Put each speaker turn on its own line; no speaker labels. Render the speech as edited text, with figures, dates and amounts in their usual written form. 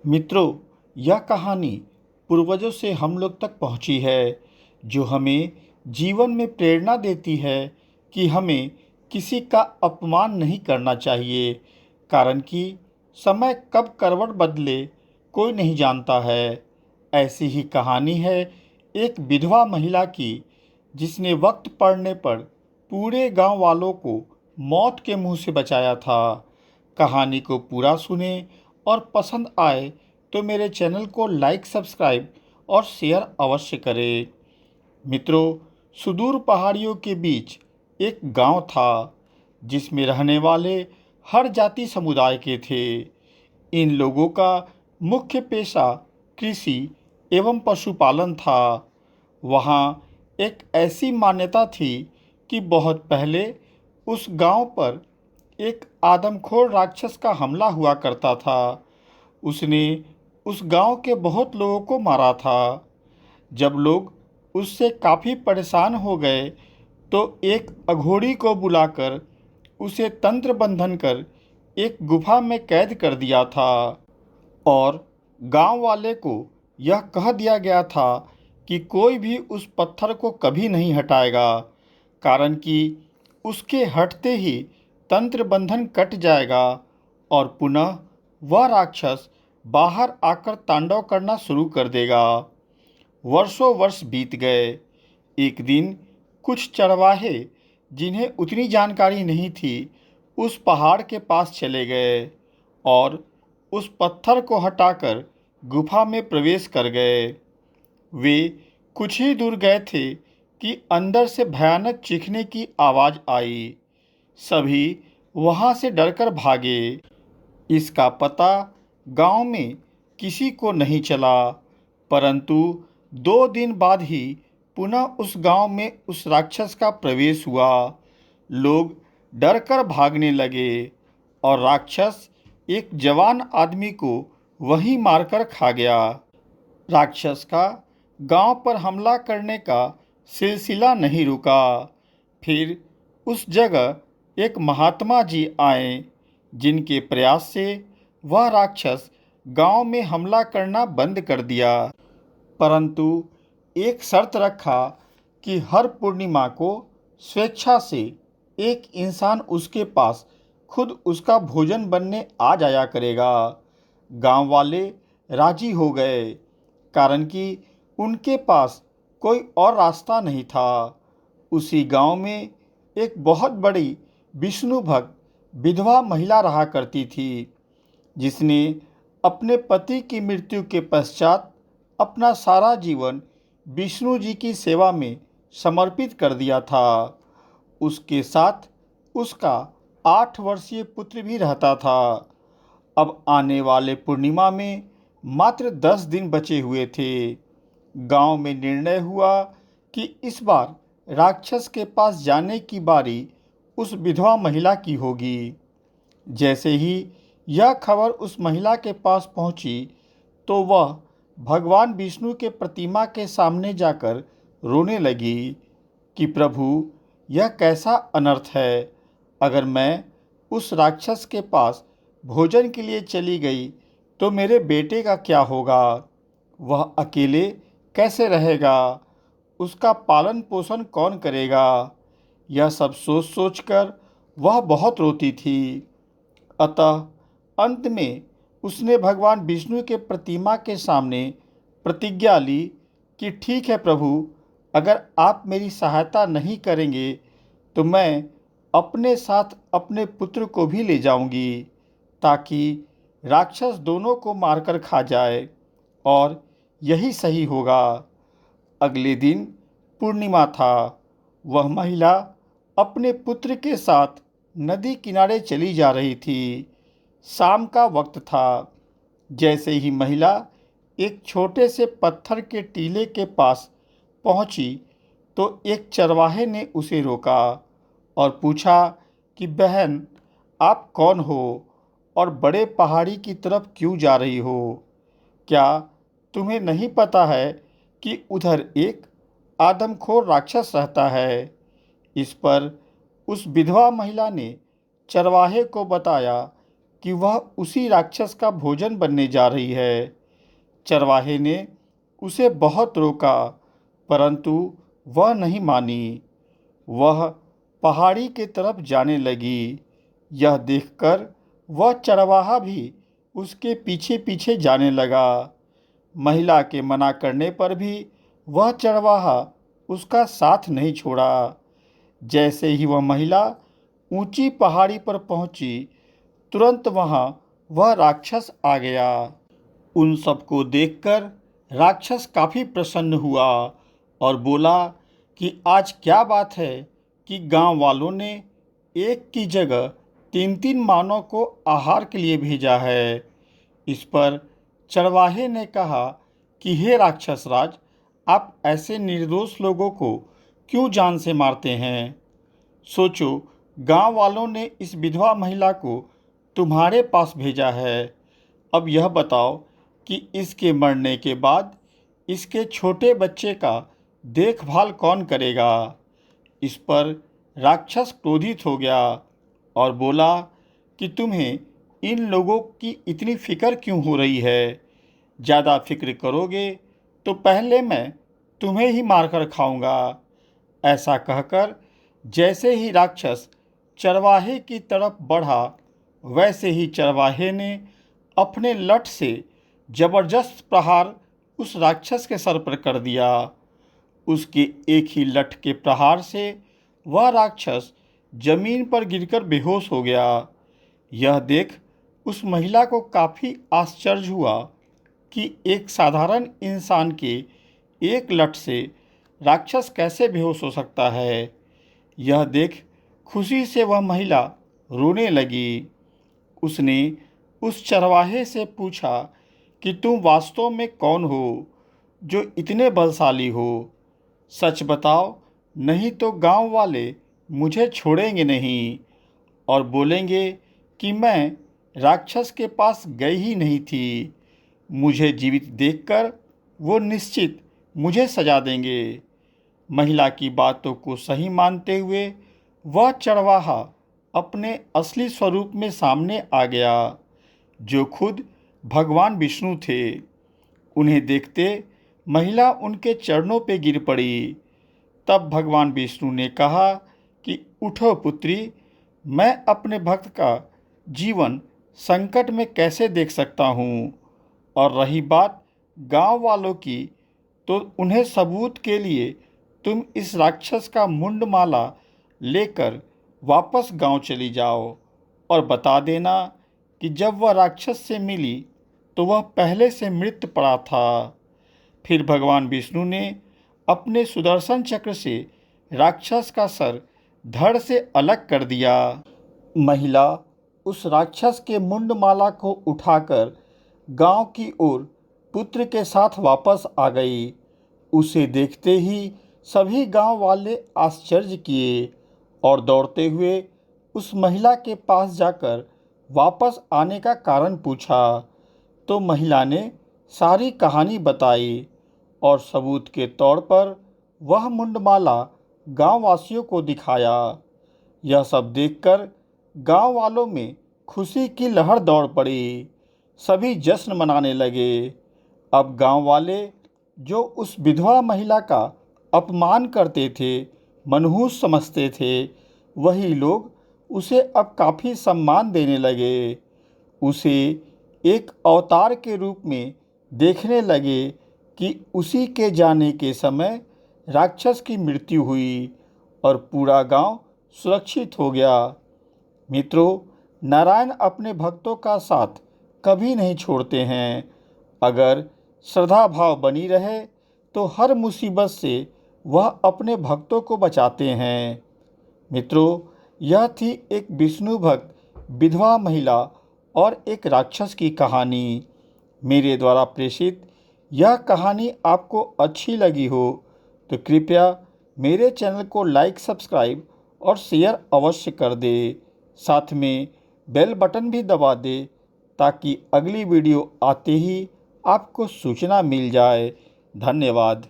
मित्रों, यह कहानी पूर्वजों से हम लोग तक पहुंची है, जो हमें जीवन में प्रेरणा देती है कि हमें किसी का अपमान नहीं करना चाहिए, कारण कि समय कब करवट बदले कोई नहीं जानता है। ऐसी ही कहानी है एक विधवा महिला की, जिसने वक्त पड़ने पर पूरे गांव वालों को मौत के मुंह से बचाया था। कहानी को पूरा सुने और पसंद आए तो मेरे चैनल को लाइक, सब्सक्राइब और शेयर अवश्य करें। मित्रों, सुदूर पहाड़ियों के बीच एक गांव था, जिसमें रहने वाले हर जाति समुदाय के थे। इन लोगों का मुख्य पेशा कृषि एवं पशुपालन था। वहाँ एक ऐसी मान्यता थी कि बहुत पहले उस गांव पर एक आदमखोर राक्षस का हमला हुआ करता था। उसने उस गांव के बहुत लोगों को मारा था। जब लोग उससे काफ़ी परेशान हो गए तो एक अघोरी को बुलाकर उसे तंत्र बंधन कर एक गुफा में कैद कर दिया था, और गांव वाले को यह कह दिया गया था कि कोई भी उस पत्थर को कभी नहीं हटाएगा, कारण कि उसके हटते ही तंत्र बंधन कट जाएगा और पुनः वह राक्षस बाहर आकर तांडव करना शुरू कर देगा। वर्षों वर्ष बीत गए। एक दिन कुछ चरवाहे, जिन्हें उतनी जानकारी नहीं थी, उस पहाड़ के पास चले गए और उस पत्थर को हटाकर गुफा में प्रवेश कर गए। वे कुछ ही दूर गए थे कि अंदर से भयानक चीखने की आवाज़ आई। सभी वहाँ से डरकर भागे। इसका पता गांव में किसी को नहीं चला, परंतु 2 दिन बाद ही पुनः उस गांव में उस राक्षस का प्रवेश हुआ। लोग डरकर भागने लगे और राक्षस एक जवान आदमी को वहीं मारकर खा गया। राक्षस का गांव पर हमला करने का सिलसिला नहीं रुका। फिर उस जगह एक महात्मा जी आए, जिनके प्रयास से वह राक्षस गांव में हमला करना बंद कर दिया, परंतु एक शर्त रखा कि हर पूर्णिमा को स्वेच्छा से एक इंसान उसके पास खुद उसका भोजन बनने आ जाया करेगा। गांव वाले राजी हो गए, कारण कि उनके पास कोई और रास्ता नहीं था। उसी गांव में एक बहुत बड़ी विष्णु भक्त विधवा महिला रहा करती थी, जिसने अपने पति की मृत्यु के पश्चात अपना सारा जीवन विष्णु जी की सेवा में समर्पित कर दिया था। उसके साथ उसका 8 वर्षीय पुत्र भी रहता था। अब आने वाले पूर्णिमा में मात्र 10 दिन बचे हुए थे। गांव में निर्णय हुआ कि इस बार राक्षस के पास जाने की बारी उस विधवा महिला की होगी। जैसे ही यह खबर उस महिला के पास पहुंची, तो वह भगवान विष्णु के प्रतिमा के सामने जाकर रोने लगी कि प्रभु, यह कैसा अनर्थ है। अगर मैं उस राक्षस के पास भोजन के लिए चली गई तो मेरे बेटे का क्या होगा? वह अकेले कैसे रहेगा? उसका पालन पोषण कौन करेगा? यह सब सोच सोचकर वह बहुत रोती थी। अतः अंत में उसने भगवान विष्णु के प्रतिमा के सामने प्रतिज्ञा ली कि ठीक है प्रभु, अगर आप मेरी सहायता नहीं करेंगे तो मैं अपने साथ अपने पुत्र को भी ले जाऊंगी, ताकि राक्षस दोनों को मारकर खा जाए, और यही सही होगा। अगले दिन पूर्णिमा था। वह महिला अपने पुत्र के साथ नदी किनारे चली जा रही थी। शाम का वक्त था। जैसे ही महिला एक छोटे से पत्थर के टीले के पास पहुंची, तो एक चरवाहे ने उसे रोका और पूछा कि बहन, आप कौन हो और बड़े पहाड़ी की तरफ क्यों जा रही हो? क्या तुम्हें नहीं पता है कि उधर एक आदमखोर राक्षस रहता है? इस पर उस विधवा महिला ने चरवाहे को बताया कि वह उसी राक्षस का भोजन बनने जा रही है। चरवाहे ने उसे बहुत रोका, परंतु वह नहीं मानी। वह पहाड़ी की तरफ जाने लगी। यह देखकर वह चरवाहा भी उसके पीछे पीछे जाने लगा। महिला के मना करने पर भी वह चरवाहा उसका साथ नहीं छोड़ा। जैसे ही वह महिला ऊंची पहाड़ी पर पहुंची, तुरंत वहां वह राक्षस आ गया। उन सबको देखकर राक्षस काफ़ी प्रसन्न हुआ और बोला कि आज क्या बात है कि गांव वालों ने एक की जगह 3-3 मानव को आहार के लिए भेजा है। इस पर चरवाहे ने कहा कि हे राक्षस राज, आप ऐसे निर्दोष लोगों को क्यों जान से मारते हैं? सोचो, गांव वालों ने इस विधवा महिला को तुम्हारे पास भेजा है। अब यह बताओ कि इसके मरने के बाद इसके छोटे बच्चे का देखभाल कौन करेगा? इस पर राक्षस क्रोधित हो गया और बोला कि तुम्हें इन लोगों की इतनी फिक्र क्यों हो रही है? ज़्यादा फिक्र करोगे तो पहले मैं तुम्हें ही मारकर खाऊंगा। ऐसा कहकर जैसे ही राक्षस चरवाहे की तरफ बढ़ा, वैसे ही चरवाहे ने अपने लठ से जबरदस्त प्रहार उस राक्षस के सर पर कर दिया। उसके एक ही लठ के प्रहार से वह राक्षस जमीन पर गिरकर बेहोश हो गया। यह देख उस महिला को काफ़ी आश्चर्य हुआ कि एक साधारण इंसान के एक लठ से राक्षस कैसे बेहोश हो सकता है। यह देख खुशी से वह महिला रोने लगी। उसने उस चरवाहे से पूछा कि तुम वास्तव में कौन हो जो इतने बलशाली हो? सच बताओ, नहीं तो गांव वाले मुझे छोड़ेंगे नहीं और बोलेंगे कि मैं राक्षस के पास गई ही नहीं थी। मुझे जीवित देखकर वो निश्चित मुझे सजा देंगे। महिला की बातों को सही मानते हुए वह चरवाहा अपने असली स्वरूप में सामने आ गया, जो खुद भगवान विष्णु थे। उन्हें देखते महिला उनके चरणों पे गिर पड़ी। तब भगवान विष्णु ने कहा कि उठो पुत्री, मैं अपने भक्त का जीवन संकट में कैसे देख सकता हूँ। और रही बात गांव वालों की, तो उन्हें सबूत के लिए तुम इस राक्षस का मुंडमाला लेकर वापस गांव चली जाओ और बता देना कि जब वह राक्षस से मिली तो वह पहले से मृत पड़ा था। फिर भगवान विष्णु ने अपने सुदर्शन चक्र से राक्षस का सर धड़ से अलग कर दिया। महिला उस राक्षस के मुंडमाला को उठाकर गांव की ओर पुत्र के साथ वापस आ गई। उसे देखते ही सभी गांव वाले आश्चर्य किए और दौड़ते हुए उस महिला के पास जाकर वापस आने का कारण पूछा। तो महिला ने सारी कहानी बताई और सबूत के तौर पर वह मुंडमाला गांव वासियों को दिखाया। यह सब देखकर गांव वालों में खुशी की लहर दौड़ पड़ी। सभी जश्न मनाने लगे। अब गांव वाले जो उस विधवा महिला का अपमान करते थे, मनहूस समझते थे, वही लोग उसे अब काफ़ी सम्मान देने लगे। उसे एक अवतार के रूप में देखने लगे कि उसी के जाने के समय राक्षस की मृत्यु हुई और पूरा गांव सुरक्षित हो गया। मित्रों, नारायण अपने भक्तों का साथ कभी नहीं छोड़ते हैं। अगर श्रद्धा भाव बनी रहे तो हर मुसीबत से वह अपने भक्तों को बचाते हैं। मित्रों, यह थी एक विष्णु भक्त, विधवा महिला और एक राक्षस की कहानी। मेरे द्वारा प्रेषित यह कहानी आपको अच्छी लगी हो तो कृपया मेरे चैनल को लाइक, सब्सक्राइब और शेयर अवश्य कर दे। साथ में बेल बटन भी दबा दे ताकि अगली वीडियो आते ही आपको सूचना मिल जाए। धन्यवाद।